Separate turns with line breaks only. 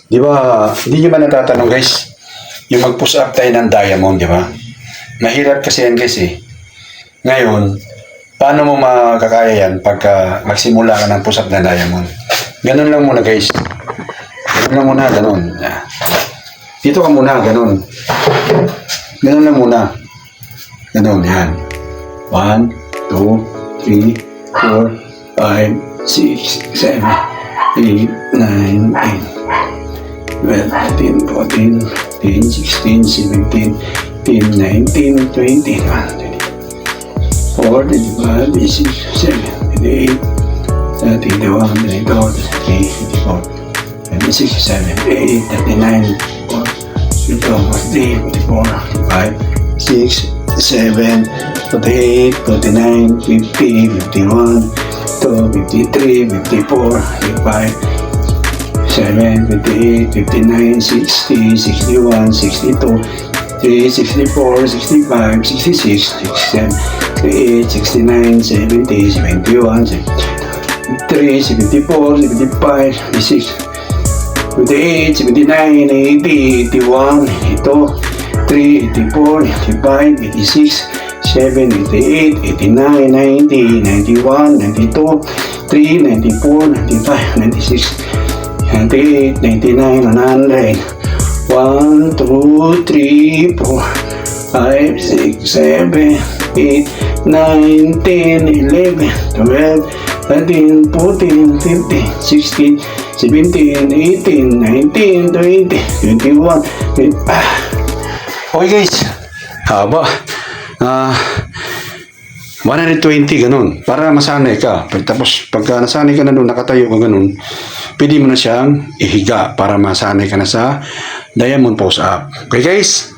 Di ba, hindi nyo ba natatanong guys, yung mag-push up tayo ng diamond, di ba? Mahirap kasi yan guys eh. Ngayon, paano mo makakaya yan pagka magsimula ka ng push up na diamond? Ganun lang muna guys. Ganun lang muna, ganun. Dito ka muna, ganun. Ganun lang muna. Ganun, yan. 1, 2, 3, 4, 5, 6, 7, 8, 9, 10. 12, 13, 14, 15, 16, 17, 18, 19, 20, 24, 25, 26, 27, 28, 31, 32, 33, 34, 36, 37, 38, 39, 40, 41, 45, 6, 7, 48, 49, 50, 51, 53, 54, 55, 7, 58, 59, 60, 61, 62, 63, 64, 65, 66, 67, 68, 69, 70, 71, 73, 74, 75, 76, 78, 79, 80, 81, 82, 3, 84, 85, 86, 7, 88, 89, 90, 91, 92, 3, 94, 95, 96, 98, 99, 100, 1, 2, 3, 4, 5, 6, 7, 8, 9, 10, 11, 12, 13, 14, 15, 16, 17, 18, 19, 20, 21, Okay guys, haba. 120 ganun, para masanay ka. Tapos pagka nasanay ka na doon, nakatayo ka ganun, pwede mo na siyang ihiga para masanay ka na sa diamond pose up. Okay guys?